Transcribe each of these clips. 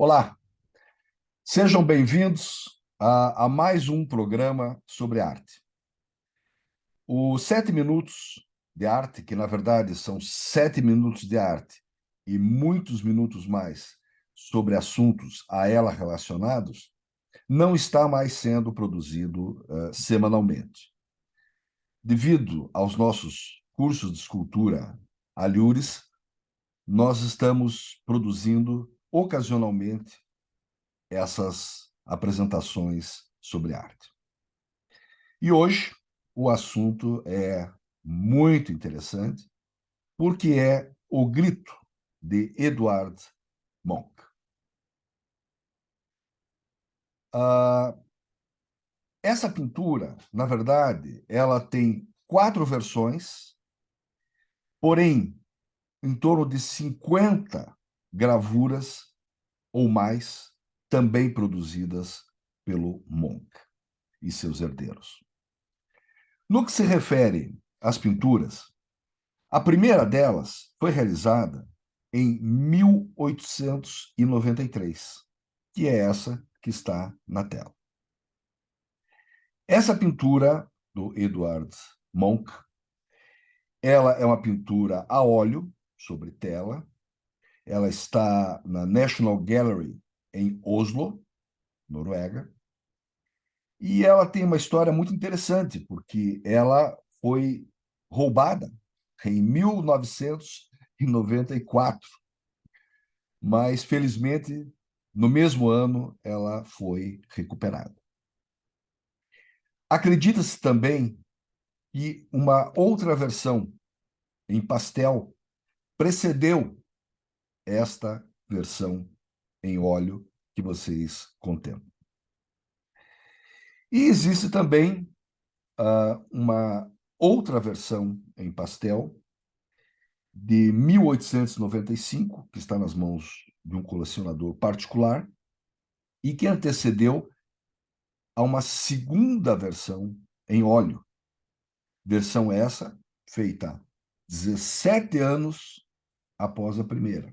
Olá, sejam bem-vindos a mais um programa sobre arte. Os 7 minutos de arte, que na verdade são 7 minutos de arte e muitos minutos mais sobre assuntos a ela relacionados, não está mais sendo produzido semanalmente. Devido aos nossos cursos de escultura Alhures, nós estamos produzindo ocasionalmente essas apresentações sobre arte. E hoje o assunto é muito interessante, porque é O Grito, de Edvard Munch. Ah, essa pintura, na verdade, ela tem 4 versões, porém, em torno de 50 gravuras ou mais, também produzidas pelo Munch e seus herdeiros. No que se refere às pinturas, a primeira delas foi realizada em 1893, que é essa que está na tela. Essa pintura do Edvard Munch, ela é uma pintura a óleo sobre tela. Ela está na National Gallery em Oslo, Noruega. E ela tem uma história muito interessante, porque ela foi roubada em 1994, mas felizmente no mesmo ano ela foi recuperada. Acredita-se também que uma outra versão em pastel precedeu esta versão em óleo que vocês contemplam. E existe também uma outra versão em pastel de 1895, que está nas mãos de um colecionador particular, e que antecedeu a uma segunda versão em óleo. Versão essa feita 17 anos após a primeira.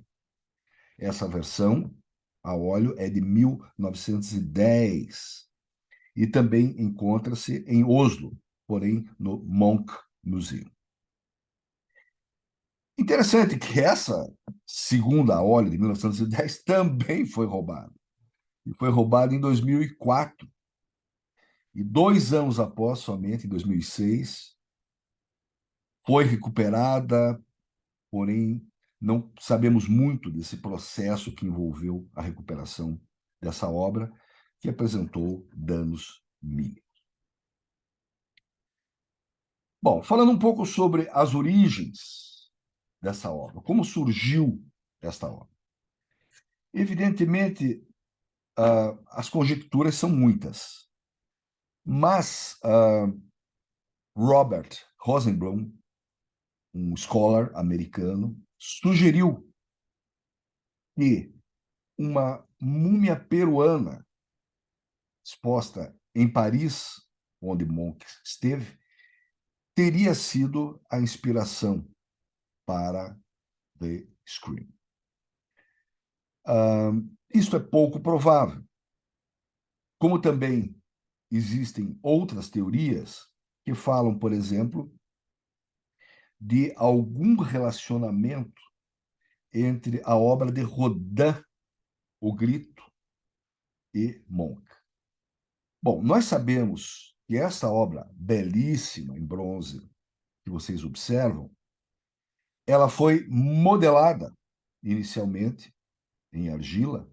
Essa versão a óleo é de 1910 e também encontra-se em Oslo, porém no Munch Museum. Interessante que essa segunda a óleo de 1910 também foi roubada. E foi roubada em 2004. E 2 anos após, somente em 2006, foi recuperada, porém não sabemos muito desse processo que envolveu a recuperação dessa obra, que apresentou danos mínimos. Bom, falando um pouco sobre as origens dessa obra, como surgiu esta obra. Evidentemente, as conjecturas são muitas, mas Robert Rosenblum, um scholar americano, sugeriu que uma múmia peruana exposta em Paris, onde Munch esteve, teria sido a inspiração para The Scream. Isto é pouco provável, como também existem outras teorias que falam, por exemplo, de algum relacionamento entre a obra de Rodin, O Grito, e Munch. Bom, nós sabemos que essa obra belíssima em bronze que vocês observam, ela foi modelada inicialmente em argila,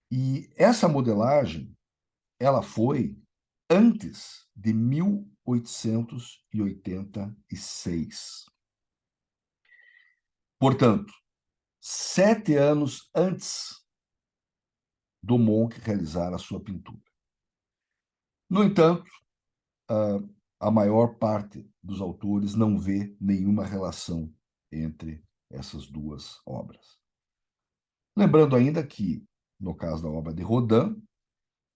e essa modelagem ela foi antes de 1886. Portanto, 7 anos antes do Munch realizar a sua pintura. No entanto, a maior parte dos autores não vê nenhuma relação entre essas duas obras. Lembrando ainda que, no caso da obra de Rodin,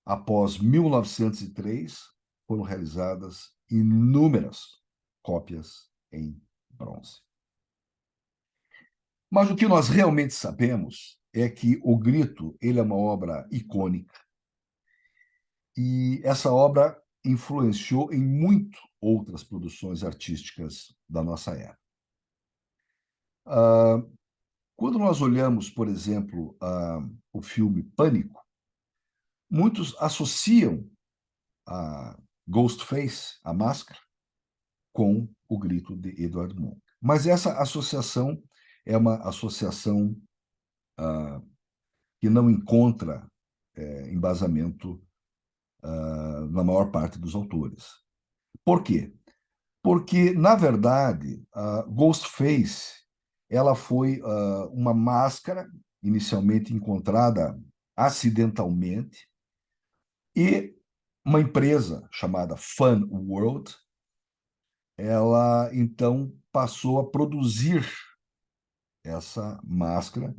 após 1903, foram realizadas inúmeras cópias em bronze. Mas o que nós realmente sabemos é que O Grito ele é uma obra icônica e essa obra influenciou em muito outras produções artísticas da nossa era. Ah, quando nós olhamos, por exemplo, o filme Pânico, muitos associam a Ghostface, a máscara, com O Grito de Edward Munch. Mas essa associação é uma associação que não encontra embasamento na maior parte dos autores. Por quê? Porque, na verdade, a Ghostface ela foi uma máscara inicialmente encontrada acidentalmente e uma empresa chamada Fun World, ela então passou a produzir essa máscara,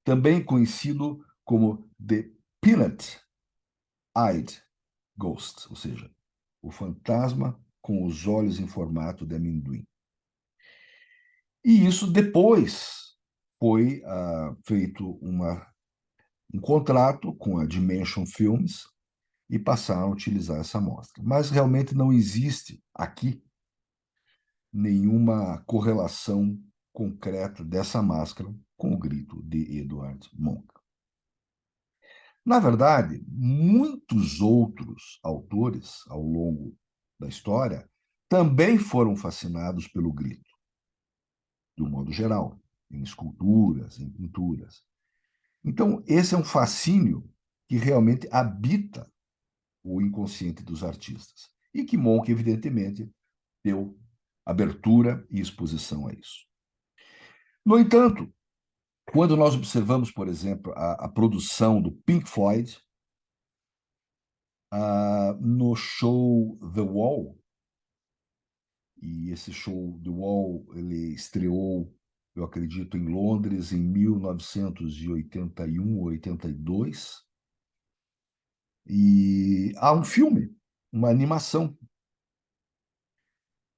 também conhecido como The Peanut Eyed Ghost, ou seja, o fantasma com os olhos em formato de amendoim. E isso depois foi feito um contrato com a Dimension Films e passaram a utilizar essa amostra. Mas realmente não existe aqui nenhuma correlação concreta dessa máscara com o grito de Edward Munch. Na verdade, muitos outros autores ao longo da história também foram fascinados pelo grito, de um modo geral, em esculturas, em pinturas. Então, esse é um fascínio que realmente habita o inconsciente dos artistas e que Monk, evidentemente, deu abertura e exposição a isso. No entanto, quando nós observamos, por exemplo, a produção do Pink Floyd no show The Wall, e esse show The Wall ele estreou, eu acredito, em Londres em 1981 ou 82, e há um filme, uma animação,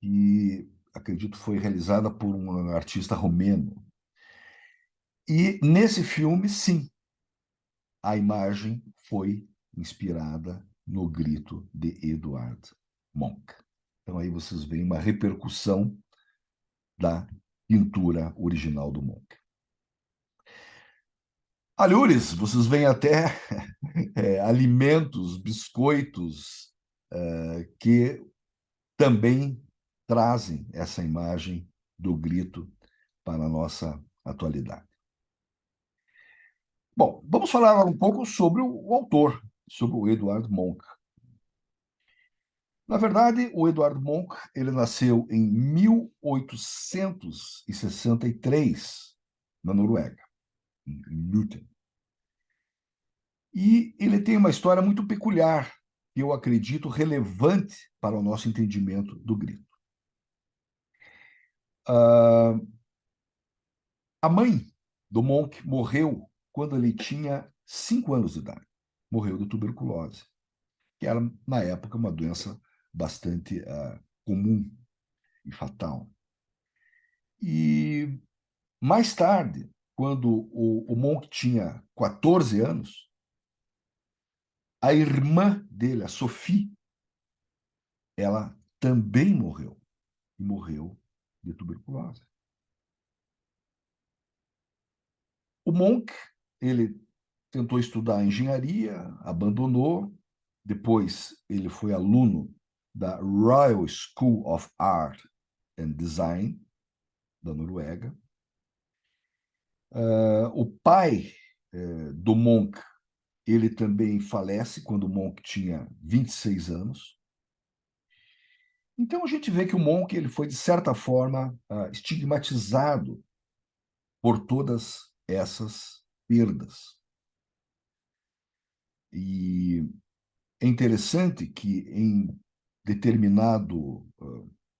que acredito foi realizada por um artista romeno. E nesse filme, sim, a imagem foi inspirada no grito de Edward Munch. Então aí vocês veem uma repercussão da pintura original do Munch. Alhures, vocês veem até alimentos, biscoitos, que também trazem essa imagem do grito para a nossa atualidade. Bom, vamos falar um pouco sobre o autor, sobre o Edward Munch. Na verdade, o Edward Munch ele nasceu em 1863 na Noruega, em Luton. E ele tem uma história muito peculiar, que eu acredito relevante para o nosso entendimento do grito. A mãe do Munch morreu quando ele tinha 5 anos de idade. Morreu de tuberculose, que era, na época, uma doença bastante comum e fatal. E mais tarde, quando o Monk tinha 14 anos, a irmã dele, a Sophie, ela também morreu. E morreu de tuberculose. O Monk, ele tentou estudar engenharia, abandonou. Depois, ele foi aluno da Royal School of Art and Design, da Noruega. O pai do Monk, ele também falece quando o Monk tinha 26 anos. Então a gente vê que o Monk ele foi, de certa forma, estigmatizado por todas essas perdas. E é interessante que em determinado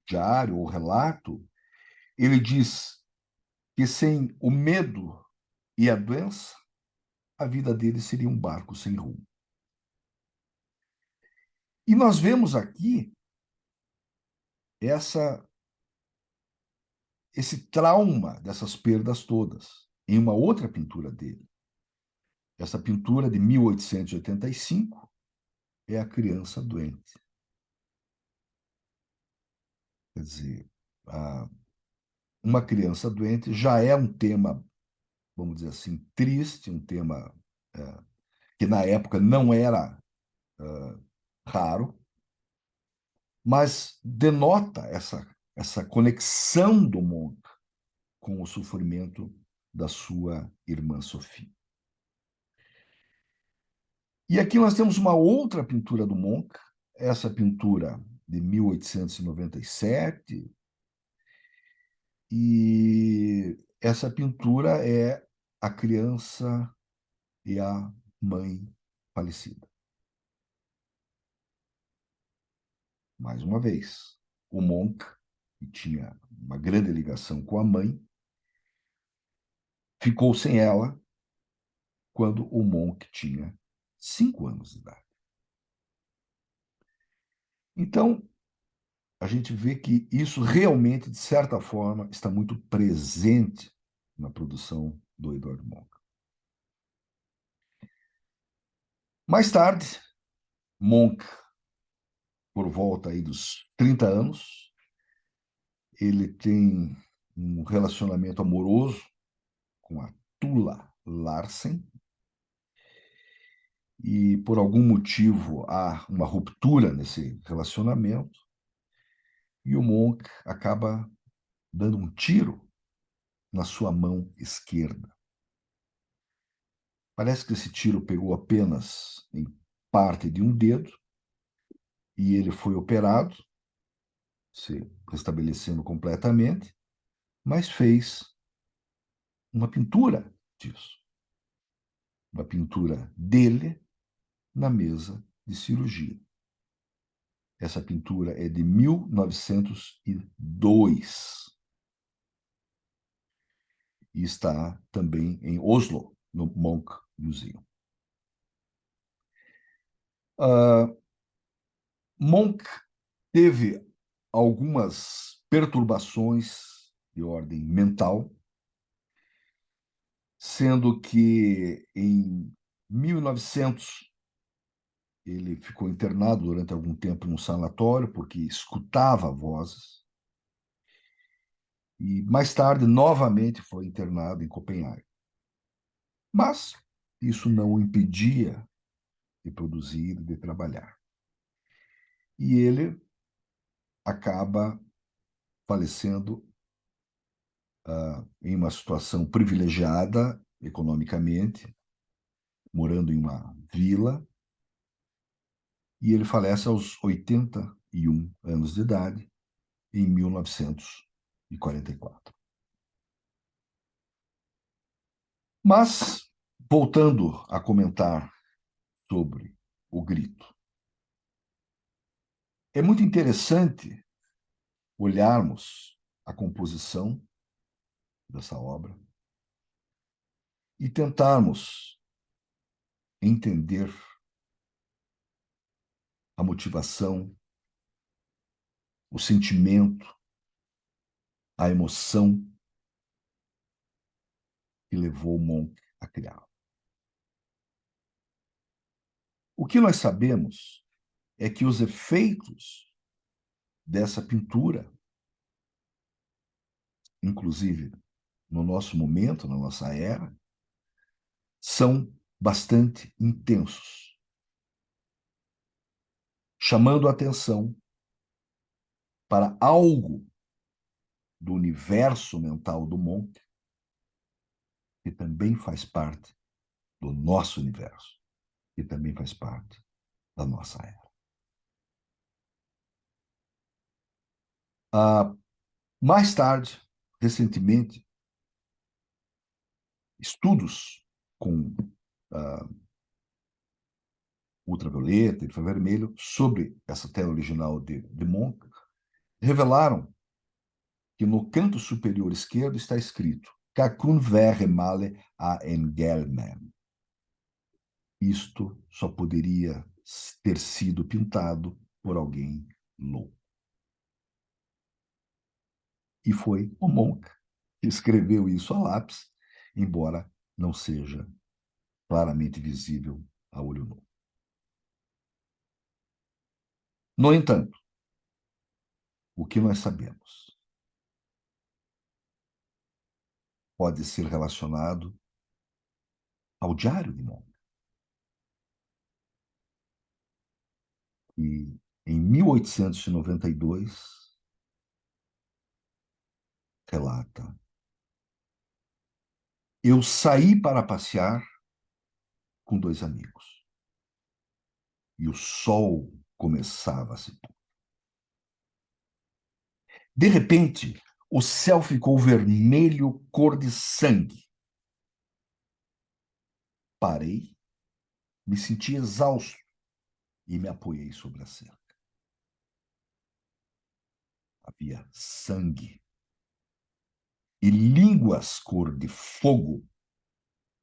diário ou relato, ele diz que sem o medo e a doença, a vida dele seria um barco sem rumo. E nós vemos aqui esse trauma dessas perdas todas em uma outra pintura dele, Essa pintura de 1885 é a criança doente. Quer dizer, uma criança doente já é um tema, vamos dizer assim, triste, um tema é, que na época não era raro, mas denota essa conexão do Monk com o sofrimento da sua irmã Sophie. E aqui nós temos uma outra pintura do Monk, essa pintura de 1897, e essa pintura é a criança e a mãe falecida. Mais uma vez, o Monk, que tinha uma grande ligação com a mãe, ficou sem ela quando o Monk tinha 5 anos de idade. Então, a gente vê que isso realmente, de certa forma, está muito presente na produção do Edward Monk. Mais tarde, Monk, por volta aí dos 30 anos, ele tem um relacionamento amoroso com a Tula Larsen, e por algum motivo há uma ruptura nesse relacionamento, e o Monk acaba dando um tiro na sua mão esquerda. Parece que esse tiro pegou apenas em parte de um dedo, e ele foi operado, se restabelecendo completamente, mas fez uma pintura disso. Uma pintura dele na mesa de cirurgia. Essa pintura é de 1902 e está também em Oslo, no Munch Museum. Munch teve algumas perturbações de ordem mental, sendo que em 1900 ele ficou internado durante algum tempo num sanatório porque escutava vozes, e mais tarde novamente foi internado em Copenhague. Mas isso não o impedia de produzir e de trabalhar. E ele acaba falecendo em uma situação privilegiada economicamente, morando em uma vila, e ele falece aos 81 anos de idade, em 1944. Mas, voltando a comentar sobre o grito, é muito interessante olharmos a composição dessa obra e tentarmos entender a motivação, o sentimento, a emoção que levou Monk a criá-lo. O que nós sabemos é que os efeitos dessa pintura, inclusive no nosso momento, na nossa era, são bastante intensos, chamando a atenção para algo do universo mental do Monk que também faz parte do nosso universo, que também faz parte da nossa era. Mais tarde, recentemente, estudos com ultravioleta e infravermelho sobre essa tela original de Monk revelaram que no canto superior esquerdo está escrito Kakun verre male a engelmen. Isto só poderia ter sido pintado por alguém louco. E foi o Monk que escreveu isso a lápis, embora não seja claramente visível a olho nu. No entanto, o que nós sabemos pode ser relacionado ao Diário de Monk, que em 1892 relata: eu saí para passear com dois amigos e o sol começava a se pôr. De repente, o céu ficou vermelho, cor de sangue. Parei, me senti exausto e me apoiei sobre a cerca. Havia sangue e línguas cor de fogo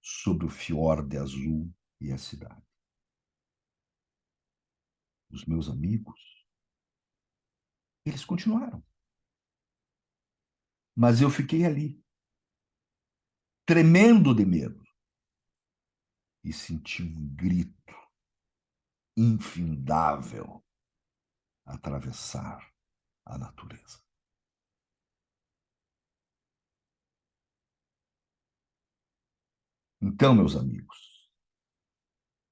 sobre o fiorde azul e a cidade. Os meus amigos, eles continuaram. Mas eu fiquei ali, tremendo de medo, e senti um grito infindável atravessar a natureza. Então, meus amigos,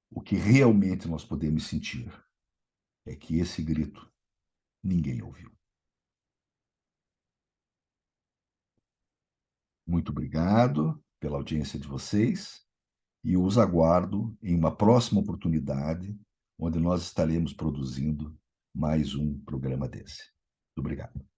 o que realmente nós podemos sentir é que esse grito ninguém ouviu. Muito obrigado pela audiência de vocês e os aguardo em uma próxima oportunidade, onde nós estaremos produzindo mais um programa desse. Muito obrigado.